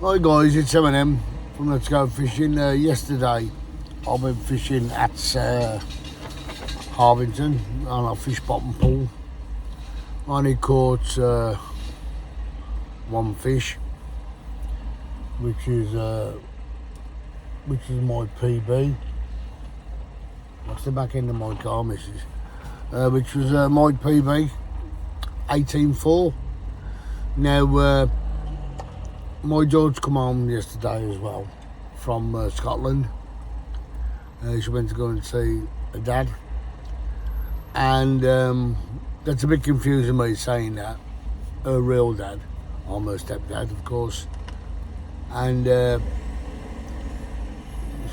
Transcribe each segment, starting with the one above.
Hi guys, it's M&M from Let's Go Fishing. Yesterday I went fishing at Harvington on a fish bottom pool. I only caught one fish, which is my PB. That's the back end of my car, missus. Which was my PB, 18.4. Now. My daughter come home yesterday as well from Scotland. She went to go and see her dad, and that's a bit confusing me saying that. Her real dad, I'm her stepdad, of course, and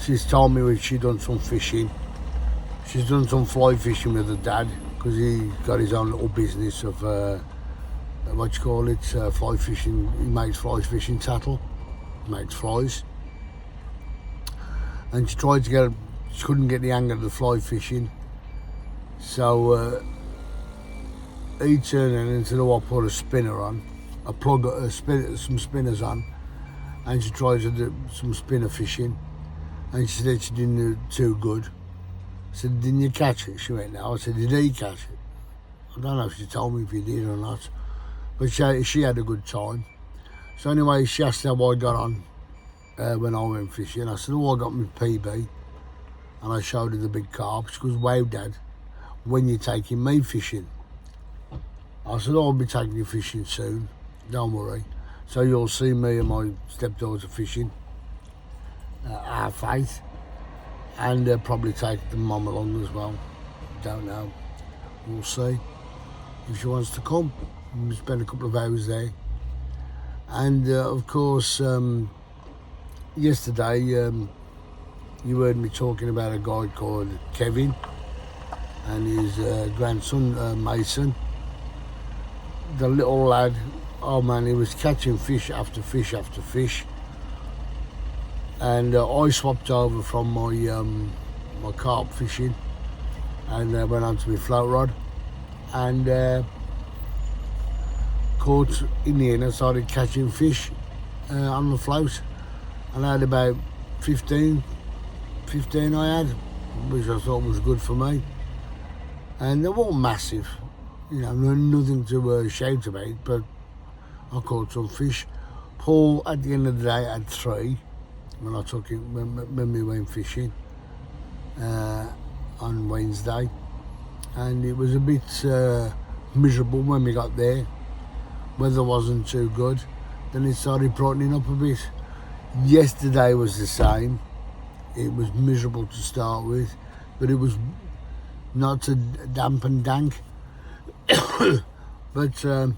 she's told me when she done some fishing. She's done some fly fishing with her dad because he got his own little business of what you call it, fly fishing. He makes fly fishing tackle, makes flies, and she tried to get it, she couldn't get the hang of the fly fishing, so he turned in and said, "Oh, I'll put a spinner on, some spinners on," and she tried to do some spinner fishing, and she said she didn't do too good. I said, "Didn't you catch it?" She went, "No." I said, "Did he catch it?" I don't know if she told me if he did or not. But she had a good time. So anyway, she asked how I got on when I went fishing. I said, "Oh, I got my PB." And I showed her the big carp. She goes, "Wow, Dad, when you taking me fishing?" I said, "Oh, I'll be taking you fishing soon. Don't worry." So you'll see me and my stepdaughter fishing, our faith. And probably take the mum along as well. Don't know. We'll see if she wants to come. We spent a couple of hours there, and of course yesterday you heard me talking about a guy called Kevin and his grandson Mason. The little lad, oh man, he was catching fish after fish after fish, and I swapped over from my carp fishing and went onto my float rod and caught in the end. I started catching fish on the float, and I had about 15 I had, which I thought was good for me, and they weren't massive, nothing to shout about, but I caught some fish. Paul at the end of the day had 3 when I took it when we went fishing on Wednesday, and it was a bit miserable when we got there. Weather wasn't too good, then it started brightening up a bit. Yesterday was the same. It was miserable to start with, but it was not so damp and dank. But the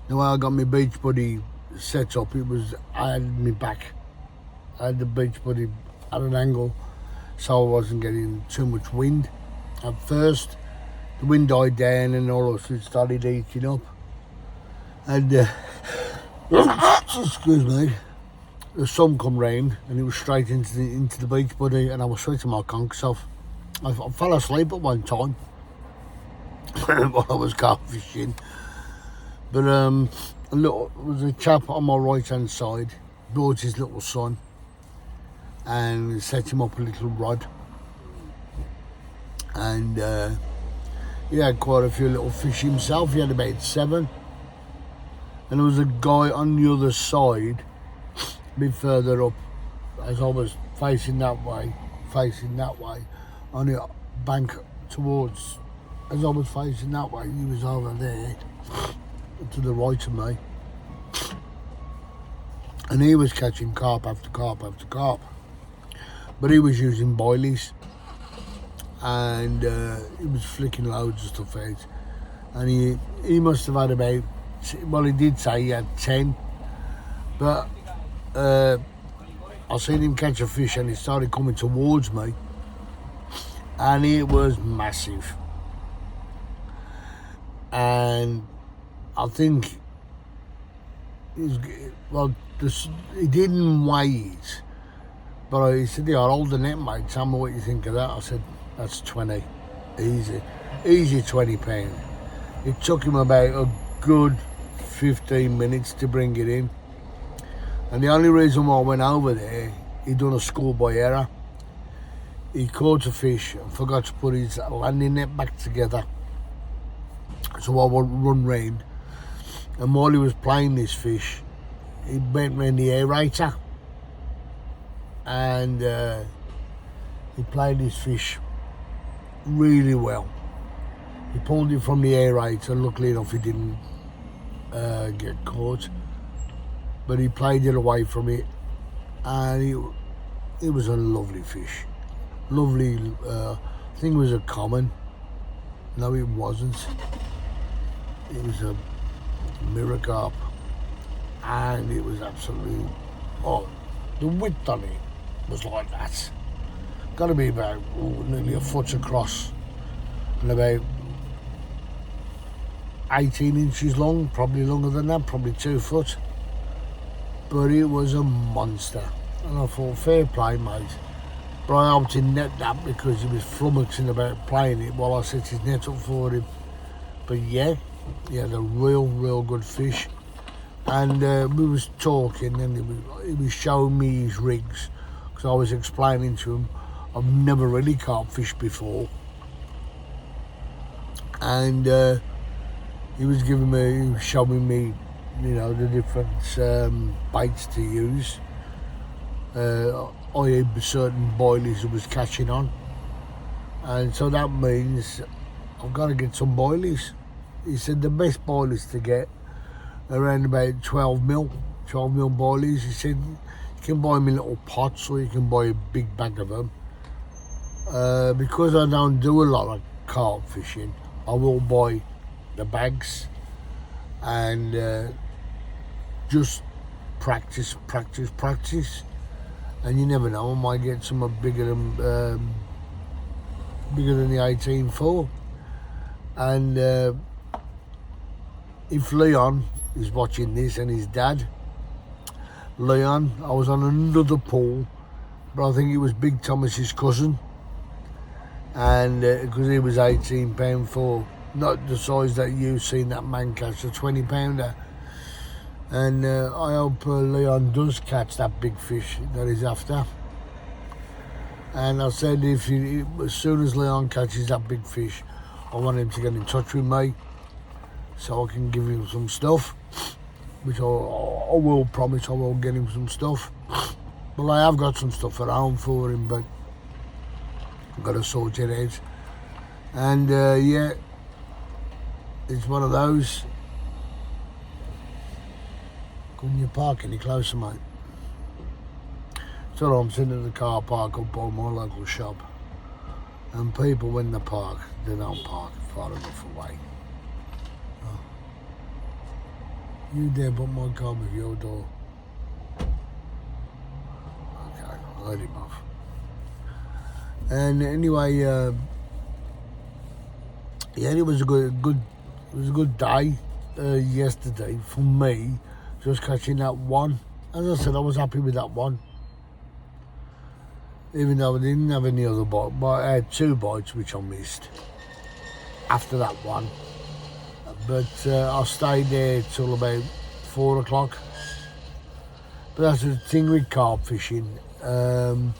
way I got my beach buddy set up, I had my back. I had the beach buddy at an angle, so I wasn't getting too much wind at first. The wind died down and all of a sudden it started heating up, and excuse me, the sun come round and it was straight into the beach buddy, and I was sweating my conks off. I fell asleep at one time while I was carp fishing, but there was a chap on my right hand side brought his little son and set him up a little rod, and he had quite a few little fish himself. He had about 7. And there was a guy on the other side, a bit further up, as I was facing that way, on the bank towards, as I was facing that way, he was over there, to the right of me. And he was catching carp after carp after carp. But he was using boilies. And he was flicking loads of stuff out, and he must have had about, well, he did say he had 10, but I seen him catch a fish and he started coming towards me, and it was massive, and I think he didn't weigh it, but he said, "Yeah, I'll hold the net, mate, tell me what you think of that." I said, "That's 20, easy £20. It took him about a good 15 minutes to bring it in. And the only reason why I went over there, he done a schoolboy error. He caught a fish and forgot to put his landing net back together. So I would run round, and while he was playing this fish, he went round the aerator, and he played this fish really well. He pulled it from the aerator. Luckily enough, he didn't get caught, but he played it away from it, and it was a lovely fish. Lovely. I think it was a common. No, it wasn't. It was a mirror carp, and it was absolutely, the width on it was like that. Got to be about nearly a foot across and about 18 inches long, probably longer than that, probably 2 foot. But it was a monster, and I thought, fair play, mate. But I hoped he'd net that because he was flummoxing about playing it while I set his net up for him. But yeah, he had a real good fish. And we was talking, and he was showing me his rigs, because I was explaining to him I've never really caught fish before. And he was showing me, the different baits to use. I had certain boilies he was catching on, and so that means I've got to get some boilies. He said the best boilies to get around about 12 mil boilies. He said you can buy them in little pots, or you can buy a big bag of them. Because I don't do a lot of carp fishing, I will buy the bags and just practice. And you never know, I might get some bigger than the 18.4. And if Leon is watching this, and his dad, Leon, I was on another pool, but I think it was Big Thomas's cousin, and because he was 18 pound for, not the size that you've seen that man catch, a 20 pounder. And I hope Leon does catch that big fish that he's after. And I said, as soon as Leon catches that big fish, I want him to get in touch with me so I can give him some stuff, which I will promise I will get him some stuff. Well, I have got some stuff at home for him, but I've got to sort it out. And yeah, it's one of those. Couldn't you park any closer, mate? So I'm sitting in the car park up by my local shop, and people, when they park, they don't park far enough away. Oh. You dare put my car with your door? Okay, I'll let him off. And anyway, yeah, it was a good day yesterday for me. Just catching that one. As I said, I was happy with that one. Even though I didn't have any other bite, but I had 2 bites which I missed after that one. But I stayed there till about 4 o'clock. But that's the thing with carp fishing. You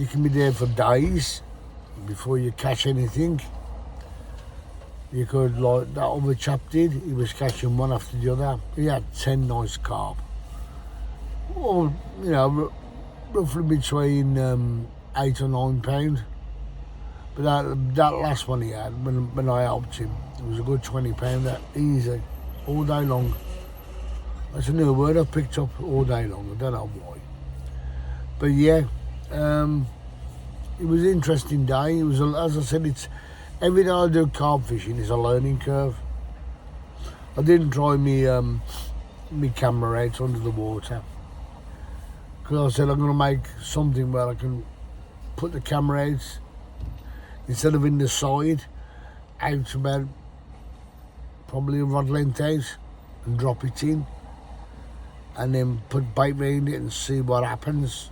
can be there for days before you catch anything. You could, like that other chap did, he was catching one after the other. He had 10 nice carp. Or, roughly between 8 or 9 pound. But that last one he had, when I helped him, it was a good 20 pounder, easy, all day long. That's a new word I've picked up, all day long, I don't know why. But yeah, it was an interesting day. It was, as I said, every time I do carp fishing, it's a learning curve. I didn't try me camera out under the water, because I said I'm going to make something where I can put the camera out, instead of in the side, out about probably a rod length out, and drop it in, and then put bait around it and see what happens.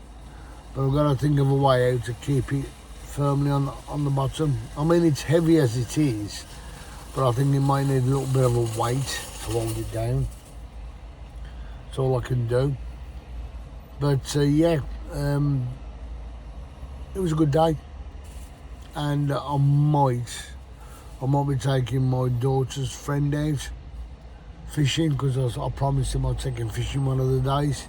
But I've got to think of a way out to keep it firmly on the bottom. I mean, it's heavy as it is, but I think it might need a little bit of a weight to to hold it down. That's all I can do. But yeah, it was a good day, and I might be taking my daughter's friend out fishing, because I promised him I'd take him fishing one of the days,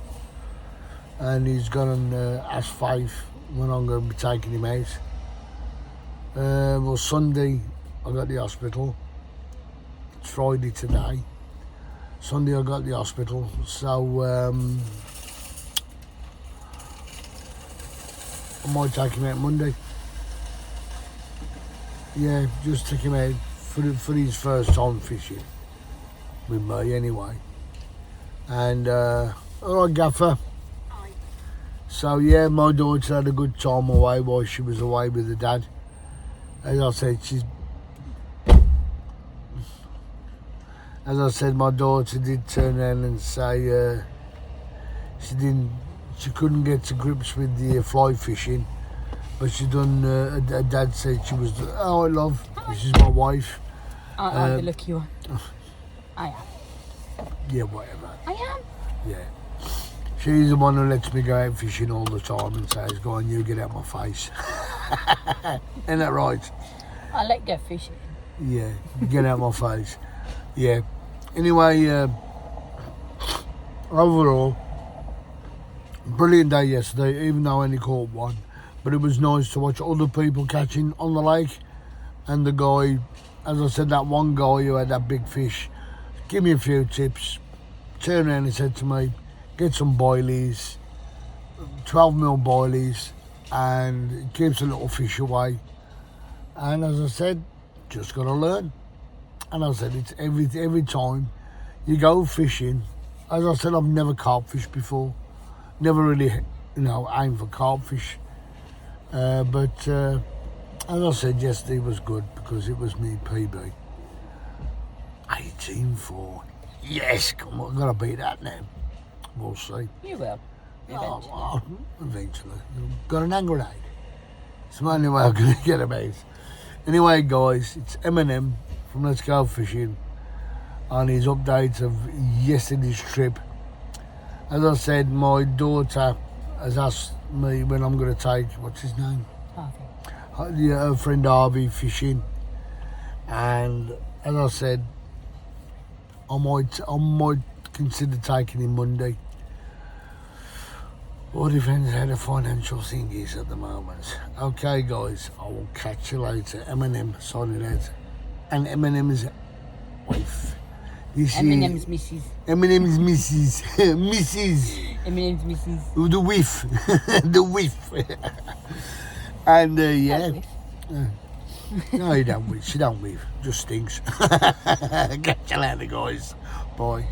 and he's gone and asked Faith when I'm going to be taking him out. Well, Sunday I got the hospital. It's Friday today. Sunday I got the hospital, so I might take him out Monday. Yeah, just take him out for his first time fishing with me anyway. And alright, Gaffer. Hi. So yeah, my daughter had a good time away while she was away with her dad. As I said, my daughter did turn around and say she couldn't get to grips with the fly fishing, but she done. Her dad said she was. Oh, love, this is my wife. I'm the lucky one. I am. Yeah, whatever. I am. Yeah, she's the one who lets me go out fishing all the time and says, "Go on, you get out my face." Ain't that right? I like go fishing. Yeah, get out my face. Yeah. Anyway, overall, brilliant day yesterday, even though I only caught one. But it was nice to watch other people catching on the lake. And the guy, as I said, that one guy who had that big fish, give me a few tips. Turned around and said to me, get some boilies, 12mm boilies, and it keeps a little fish away. And as I said, just got to learn. And I said, it's every time you go fishing. As I said, I've never carp fished before. Never really, aimed for carp fish. But as I said, yesterday was good because it was me PB. 18-4. Yes, come on, I've got to beat that now. We'll see. You will. Eventually. Got an hand grenade. It's the only way I'm going to get him out. Anyway, guys, it's Eminem from Let's Go Fishing on his updates of yesterday's trip. As I said, my daughter has asked me when I'm going to take, what's his name? Harvey. Her friend Harvey fishing. And as I said, I might consider taking him Monday. All depends how the financial thing is at the moment. Okay, guys, I will catch you later. Eminem signing out. And Eminem's wife. Eminem's missus. Eminem's missus. Mrs. Eminem's missus. The whiff. The whiff. And yeah. No, you don't whiff. She don't whiff. Just stinks. Catch you later, guys. Bye.